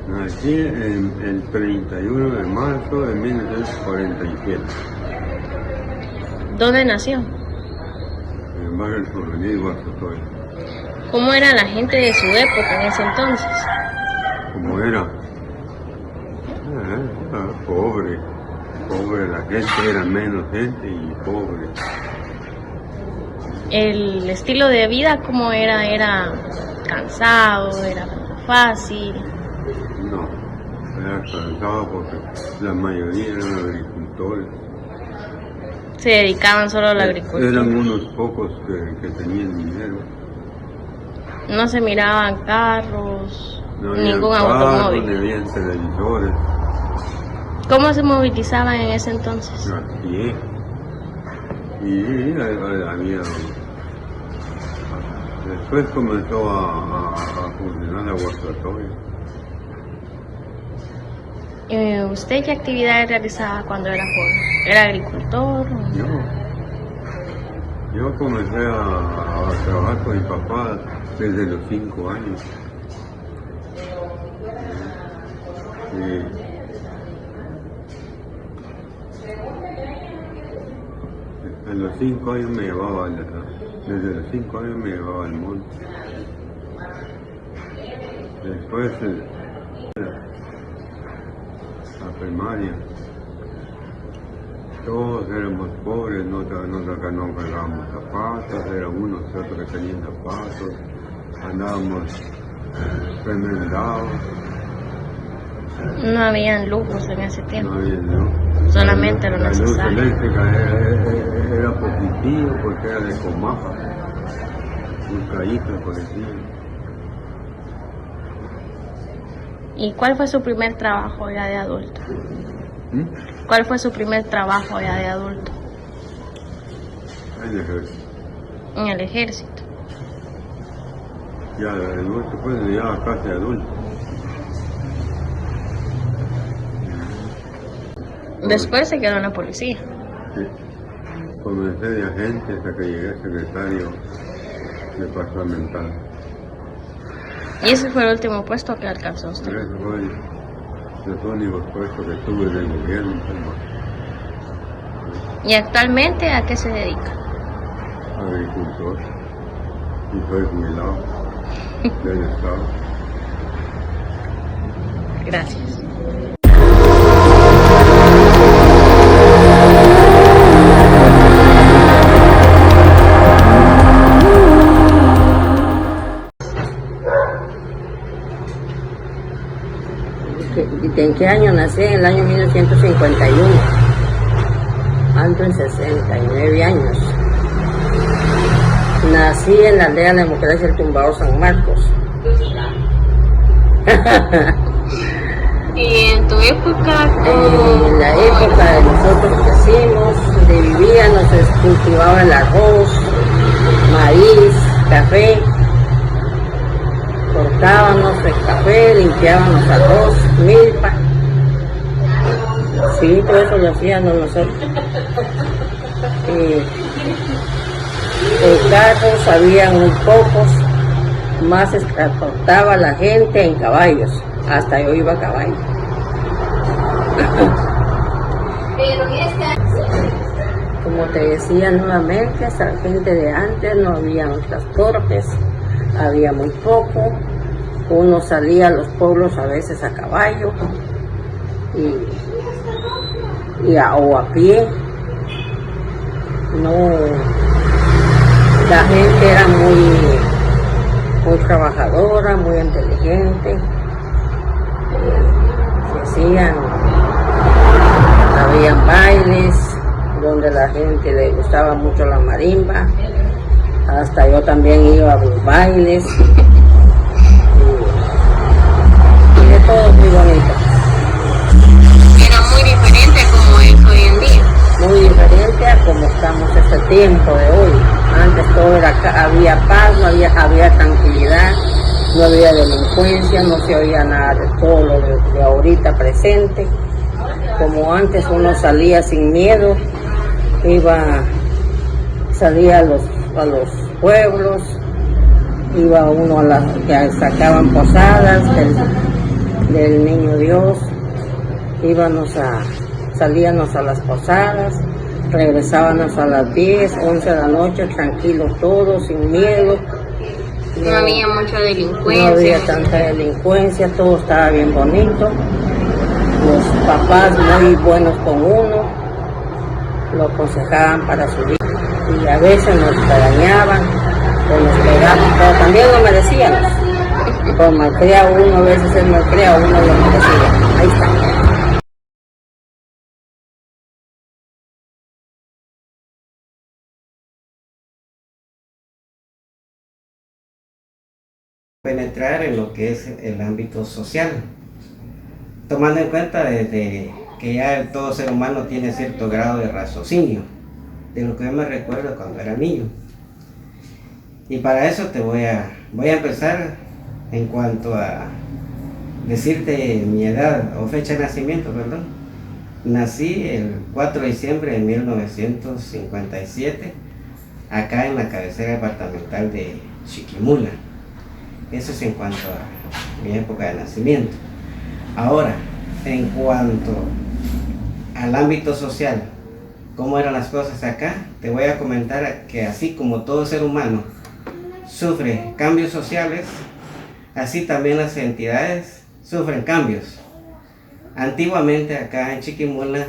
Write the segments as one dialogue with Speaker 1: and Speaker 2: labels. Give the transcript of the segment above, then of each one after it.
Speaker 1: Nací el 31 de marzo de 1947.
Speaker 2: ¿Dónde nació?
Speaker 1: En el barrio del Souvenir, Guasotoya.
Speaker 2: ¿Cómo era la gente de su época en ese entonces?
Speaker 1: ¿Cómo era? Pobre. Pobre, la gente era menos gente y pobre.
Speaker 2: ¿El estilo de vida cómo era? ¿Era cansado? ¿Era fácil?
Speaker 1: No, era cansado porque la mayoría eran agricultores.
Speaker 2: ¿Se dedicaban solo a la agricultura?
Speaker 1: Eran unos pocos que tenían dinero.
Speaker 2: No se miraban carros,
Speaker 1: No
Speaker 2: ningún
Speaker 1: habían carros,
Speaker 2: automóvil.
Speaker 1: ni habían televisores.
Speaker 2: ¿Cómo se movilizaban en ese entonces?
Speaker 1: A pie. Y había... Después comenzó a funcionar la Guasotoya.
Speaker 2: ¿Usted qué actividades realizaba cuando era joven? ¿Era agricultor?
Speaker 1: Yo comencé a trabajar con mi papá desde los 5 años. A los 5 años me llevaba, desde los 5 años me llevaba al monte. Después la primaria. Todos éramos pobres, no cargábamos zapatos, era unos que otros que tenían zapatos, andábamos remendados.
Speaker 2: No habían lujos en ese tiempo.
Speaker 1: No había luz.
Speaker 2: Solamente lo necesario.
Speaker 1: La luz eléctrica era positivo porque era de Comafa, un callito por encima.
Speaker 2: ¿Y cuál fue su primer trabajo ya de adulto? ¿Cuál fue su primer trabajo ya de adulto?
Speaker 1: En el ejército.
Speaker 2: En el ejército.
Speaker 1: Ya de adulto, pues ya casi adulto.
Speaker 2: Después se quedó en la policía.
Speaker 1: Sí. Comencé de agente hasta que llegué a secretario departamental.
Speaker 2: ¿Y ese fue el último puesto que alcanzó usted?
Speaker 1: Ese fue los únicos puestos que tuve en el gobierno.
Speaker 2: ¿Y actualmente a qué se dedica?
Speaker 1: Agricultor. Y soy jubilado del Estado.
Speaker 2: Gracias.
Speaker 3: ¿En qué año nací? En el año 1951. Ando en 69 años. Nací en la aldea de la Democracia del Tumbado San Marcos.
Speaker 2: ¿Y en tu época?
Speaker 3: En la época de nosotros crecimos, donde vivíamos, se cultivaba el arroz, maíz, café. Cortábamos el café, limpiábamos arroz, milpa. Sí, todo eso lo hacíamos nosotros. Carros había muy pocos, más se transportaba la gente en caballos, hasta yo iba a caballo. Como te decía nuevamente, esa gente de antes no había transportes, había muy poco, uno salía a los pueblos a veces a caballo o a pie. No, la gente era muy trabajadora, muy inteligente. Habían bailes donde la gente le gustaba mucho la marimba, hasta yo también iba a los bailes y de todo muy bonito.
Speaker 2: Era muy diferente a como es hoy en día.
Speaker 3: Muy diferente a como estamos este tiempo de hoy. Antes todo había paz, había tranquilidad, no había delincuencia, no se oía nada de todo lo de ahorita presente. Como antes uno salía sin miedo, salía a los pueblos, iba uno a las que sacaban posadas del Niño Dios, salíamos a las posadas, regresábamos a las 10, 11 de la noche, tranquilos todos, sin miedo.
Speaker 2: No había mucha delincuencia.
Speaker 3: No había tanta delincuencia, todo estaba bien bonito. Los papás muy buenos con uno, lo aconsejaban para su vida. Y a veces nos regañaban, o nos pegaban, pero también lo merecíamos. Por malcria uno, a veces el malcria uno lo merecía. Ahí está.
Speaker 4: Penetrar en lo que es el ámbito social, tomando en cuenta desde que ya todo ser humano tiene cierto grado de raciocinio, de lo que yo me recuerdo cuando era niño. Y para eso voy a empezar en cuanto a decirte mi edad o fecha de nacimiento, perdón. Nací el 4 de diciembre de 1957, acá en la cabecera departamental de Chiquimula. Eso es en cuanto a mi época de nacimiento. Ahora, en cuanto al ámbito social, cómo eran las cosas acá, te voy a comentar que así como todo ser humano sufre cambios sociales, así también las entidades sufren cambios. Antiguamente acá en Chiquimula,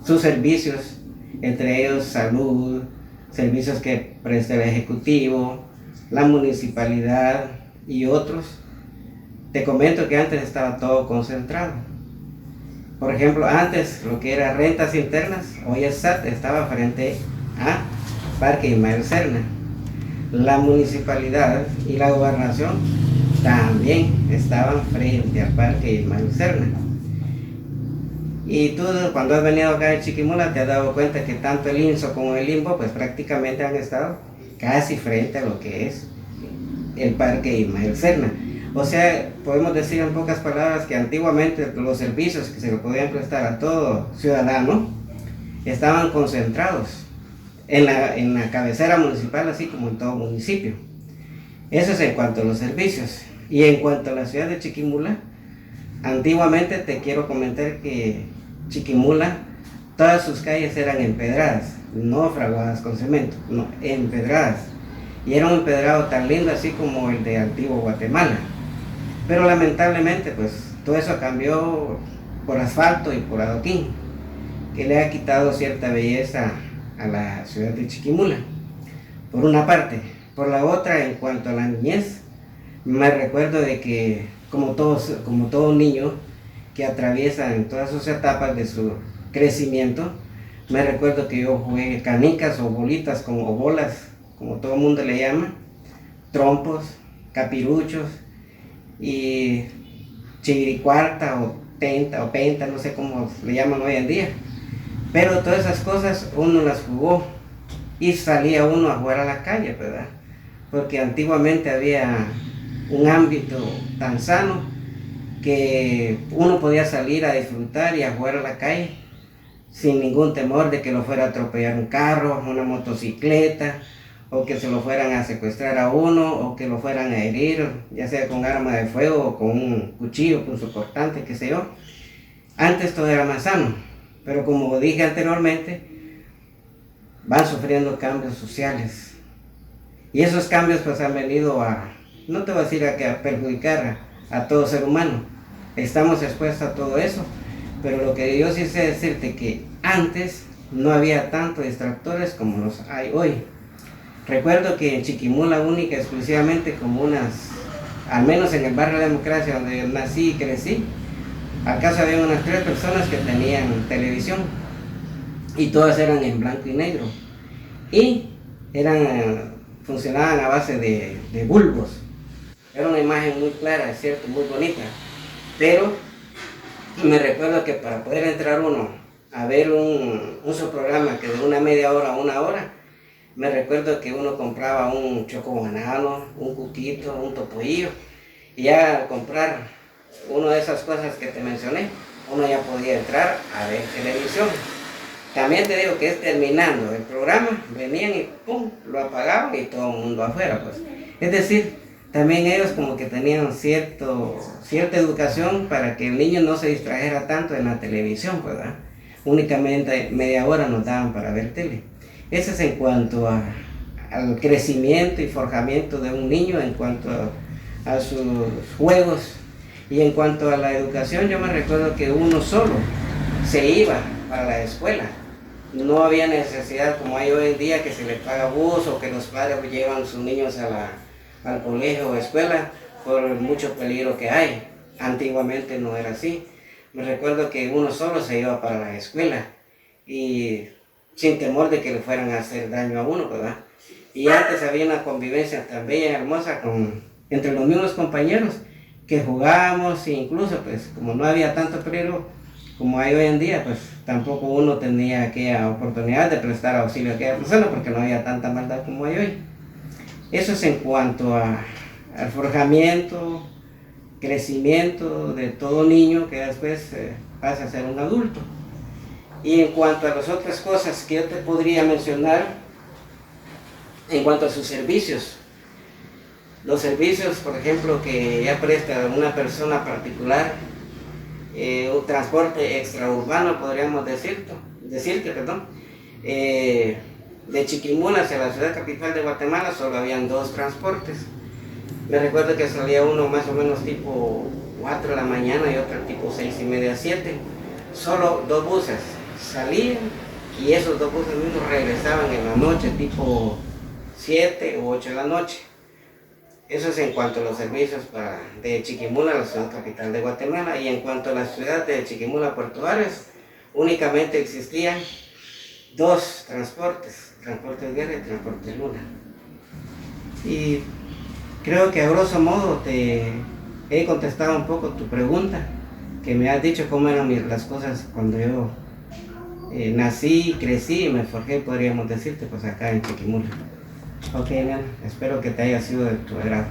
Speaker 4: sus servicios, entre ellos salud, servicios que presta el Ejecutivo, la municipalidad y otros, te comento que antes estaba todo concentrado. Por ejemplo, antes lo que era rentas internas, hoy el SAT estaba frente a Parque Ismael Serna. La municipalidad y la gobernación también estaban frente al Parque Ismael Serna. Y tú cuando has venido acá en Chiquimula te has dado cuenta que tanto el INSO como el INPO pues prácticamente han estado casi frente a lo que es el Parque Ismael Serna. O sea, podemos decir en pocas palabras que antiguamente los servicios que se le podían prestar a todo ciudadano estaban concentrados en la cabecera municipal, así como en todo municipio. Eso es en cuanto a los servicios. Y en cuanto a la ciudad de Chiquimula, antiguamente te quiero comentar que Chiquimula, todas sus calles eran empedradas, no fraguadas con cemento, no, empedradas. Y era un empedrado tan lindo así como el de antiguo Guatemala. Pero lamentablemente pues todo eso cambió por asfalto y por adoquín, que le ha quitado cierta belleza a la ciudad de Chiquimula, por una parte. Por la otra, en cuanto a la niñez, me recuerdo de que como todo niño que atraviesa en todas sus etapas de su crecimiento, me recuerdo que yo jugué canicas o bolitas o bolas, como todo el mundo le llama, trompos, capiruchos y chiricuarta o penta, no sé cómo le llaman hoy en día. Pero todas esas cosas uno las jugó y salía uno a jugar a la calle, ¿verdad? Porque antiguamente había un ámbito tan sano que uno podía salir a disfrutar y a jugar a la calle sin ningún temor de que lo fuera a atropellar un carro, una motocicleta, o que se lo fueran a secuestrar a uno, o que lo fueran a herir, ya sea con arma de fuego o con un cuchillo, con su cortante, qué sé yo. Antes todo era más sano, pero como dije anteriormente, van sufriendo cambios sociales. Y esos cambios pues han venido no te voy a decir a perjudicar a todo ser humano. Estamos expuestos a todo eso, pero lo que yo sí sé decirte que antes no había tantos distractores como los hay hoy. Recuerdo que en Chiquimula única exclusivamente como al menos en el barrio de Democracia donde yo nací y crecí, acaso había unas 3 personas que tenían televisión y todas eran en blanco y negro y funcionaban a base de bulbos. Era una imagen muy clara, es cierto, muy bonita, pero me recuerdo que para poder entrar uno a ver un su programa que de una media hora a una hora, me recuerdo que uno compraba un chocobanano, un cuquito, un topoillo, y ya al comprar una de esas cosas que te mencioné, uno ya podía entrar a ver televisión. También te digo que es terminando el programa, venían y pum, lo apagaban y todo el mundo afuera, pues. Es decir, también ellos como que tenían cierta educación para que el niño no se distrajera tanto en la televisión, ¿verdad? Únicamente media hora nos daban para ver tele. Eso es en cuanto al crecimiento y forjamiento de un niño, en cuanto a sus juegos. Y en cuanto a la educación, yo me recuerdo que uno solo se iba para la escuela. No había necesidad como hay hoy en día que se les paga bus o que los padres llevan a sus niños al colegio o escuela por mucho peligro que hay. Antiguamente no era así. Me recuerdo que uno solo se iba para la escuela y sin temor de que le fueran a hacer daño a uno, ¿verdad? Y antes había una convivencia tan bella y hermosa entre los mismos compañeros que jugábamos, e incluso pues como no había tanto peligro como hay hoy en día, pues tampoco uno tenía aquella oportunidad de prestar auxilio a aquella persona porque no había tanta maldad como hay hoy. Eso es en cuanto al forjamiento, crecimiento de todo niño que después pasa a ser un adulto. Y en cuanto a las otras cosas que yo te podría mencionar, en cuanto a sus servicios, los servicios, por ejemplo, que ya presta una persona particular, un transporte extraurbano, podríamos decirte, de Chiquimula hacia la ciudad capital de Guatemala solo habían 2 transportes. Me recuerdo que salía uno más o menos tipo 4 de la mañana y otro tipo 6:30, 7. Solo 2 buses salían y esos 2 buses mismos regresaban en la noche, tipo 7 u 8 de la noche. Eso es en cuanto a los servicios de Chiquimula a la ciudad capital de Guatemala. Y en cuanto a la ciudad de Chiquimula a Puerto Vares, únicamente existían 2 transportes, transporte de guerra y transporte de luna. Y creo que a grosso modo te he contestado un poco tu pregunta, que me has dicho cómo eran las cosas cuando yo nací, crecí y me forjé, podríamos decirte, pues acá en Chiquimula. Ok, nena, espero que te haya sido de tu agrado.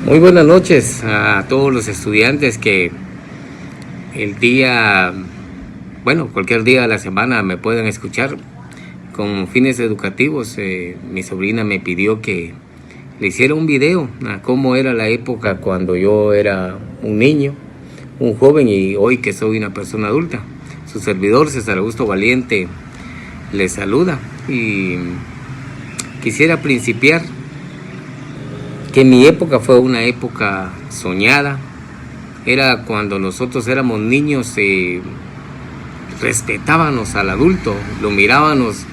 Speaker 5: Muy buenas noches a todos los estudiantes que el día, bueno, cualquier día de la semana me pueden escuchar con fines educativos. Mi sobrina me pidió que le hiciera un video a cómo era la época cuando yo era un niño, un joven, y hoy que soy una persona adulta. Su servidor César Augusto Valiente les saluda y quisiera principiar que mi época fue una época soñada. Era cuando nosotros éramos niños, respetábamos al adulto, lo mirábamos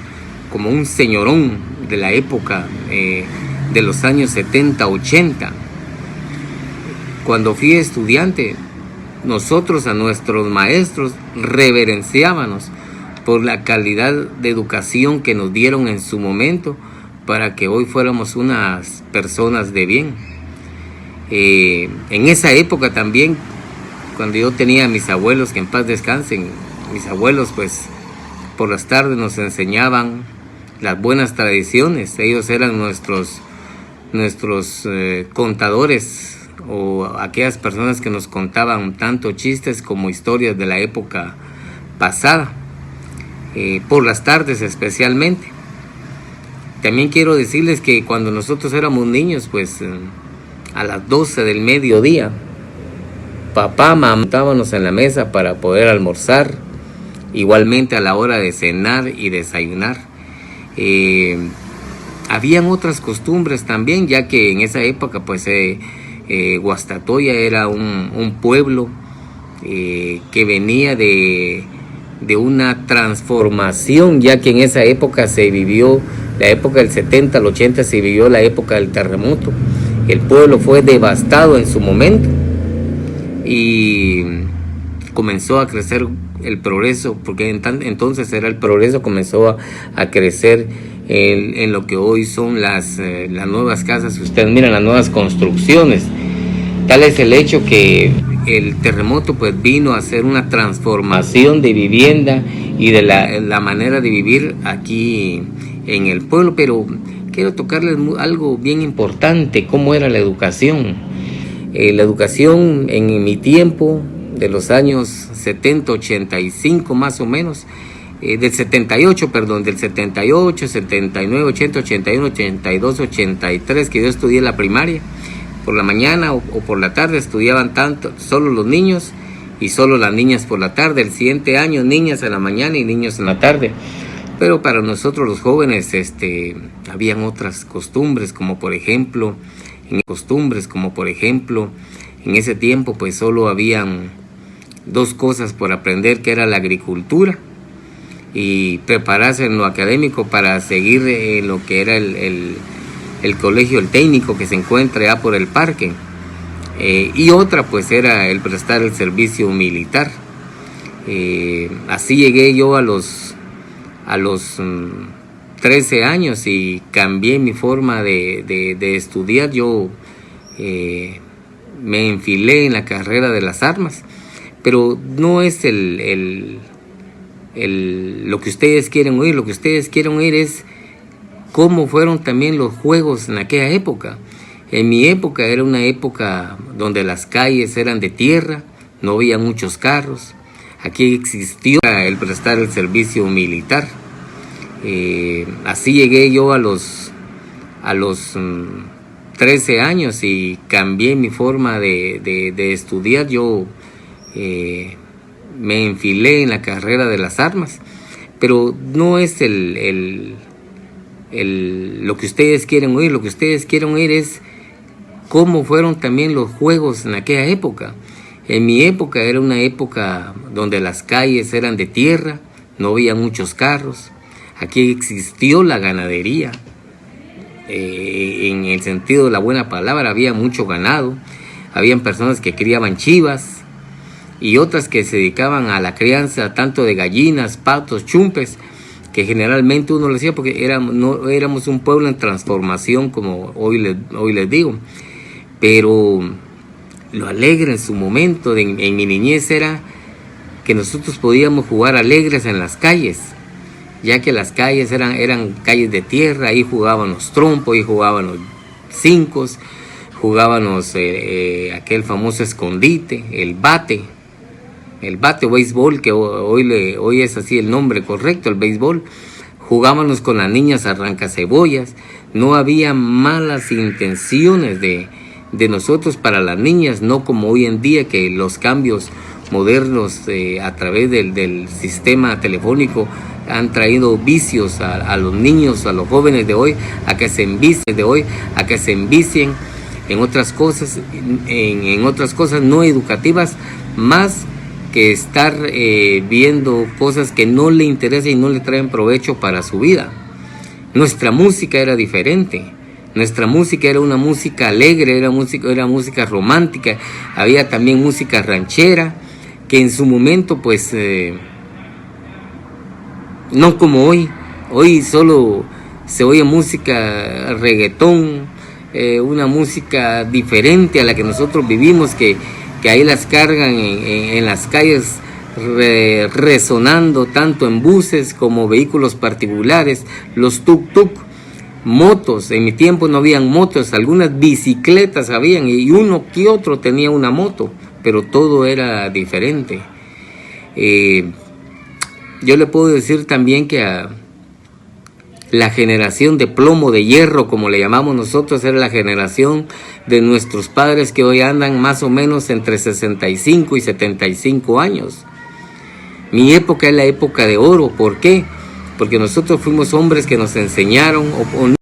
Speaker 5: como un señorón de la época de los años 70, 80. Cuando fui estudiante, nosotros a nuestros maestros reverenciábamos por la calidad de educación que nos dieron en su momento para que hoy fuéramos unas personas de bien. En esa época también, cuando yo tenía a mis abuelos, que en paz descansen, mis abuelos pues por las tardes nos enseñaban las buenas tradiciones. Ellos eran nuestros contadores, o aquellas personas que nos contaban tanto chistes como historias de la época pasada, por las tardes especialmente. También quiero decirles que cuando nosotros éramos niños, pues a las 12 del mediodía, papá, mamá, montábamos en la mesa para poder almorzar, igualmente a la hora de cenar y desayunar. Habían otras costumbres también, ya que en esa época pues Guastatoya era un pueblo que venía de una transformación, ya que en esa época se vivió la época del 70 al 80, se vivió la época del terremoto. El pueblo fue devastado en su momento y comenzó a crecer el progreso, porque entonces era el progreso, comenzó a crecer en lo que hoy son las nuevas casas. Ustedes miran las nuevas construcciones. Tal es el hecho que el terremoto pues vino a hacer una transformación de vivienda y de la manera de vivir aquí en el pueblo. Pero quiero tocarles algo bien importante, cómo era la educación. La educación en mi tiempo, de los años 70, 85 más o menos, del 78, 79, 80, 81, 82, 83, que yo estudié la primaria. Por la mañana o por la tarde estudiaban solo los niños y solo las niñas por la tarde. El siguiente año, niñas en la mañana y niños en la tarde. Pero para nosotros los jóvenes habían otras costumbres, como por ejemplo, en ese tiempo pues solo habían dos cosas por aprender, que era la agricultura y prepararse en lo académico para seguir en lo que era el colegio, el técnico que se encuentra ya por el parque, y otra pues era el prestar el servicio militar. Así llegué yo a los 13 años y cambié mi forma de estudiar. Yo me enfilé en la carrera de las armas, pero no es lo que ustedes quieren oír. Lo que ustedes quieren oír es cómo fueron también los juegos en aquella época. En mi época era una época donde las calles eran de tierra, no había muchos carros. Aquí existió el prestar el servicio militar. Así llegué yo a los 13 años y cambié mi forma de estudiar. Yo me enfilé en la carrera de las armas, pero no es lo que ustedes quieren oír. Lo que ustedes quieren oír es cómo fueron también los juegos en aquella época. En mi época era una época donde las calles eran de tierra, no había muchos carros. Aquí existió la ganadería, en el sentido de la buena palabra. Había mucho ganado, habían personas que criaban chivas y otras que se dedicaban a la crianza tanto de gallinas, patos, chumpes, que generalmente uno lo decía porque no éramos un pueblo en transformación, como hoy les digo. Pero lo alegre en su momento, en mi niñez, era que nosotros podíamos jugar alegres en las calles, ya que las calles eran calles de tierra. Ahí jugábamos trompo, ahí jugábamos cincos, jugábamos aquel famoso escondite, el bate o béisbol, que hoy es así el nombre correcto, el béisbol. Jugábamos con las niñas arrancacebollas. No había malas intenciones de nosotros para las niñas, no como hoy en día, que los cambios modernos a través del sistema telefónico han traído vicios a los niños, a los jóvenes de hoy, a que se envicien en otras cosas, en otras cosas no educativas, más que estar viendo cosas que no le interesan y no le traen provecho para su vida. Nuestra música era diferente. Nuestra música era una música alegre, era música romántica. Había también música ranchera, que en su momento pues no como hoy. Hoy solo se oye música reggaetón, una música diferente a la que nosotros vivimos, que ahí las cargan en las calles, resonando tanto en buses como vehículos particulares, los tuk-tuk, motos. En mi tiempo no habían motos, algunas bicicletas habían y uno que otro tenía una moto, pero todo era diferente. Yo le puedo decir también que a la generación de plomo, de hierro, como le llamamos nosotros, era la generación de nuestros padres, que hoy andan más o menos entre 65 y 75 años. Mi época es la época de oro. ¿Por qué? Porque nosotros fuimos hombres que nos enseñaron, o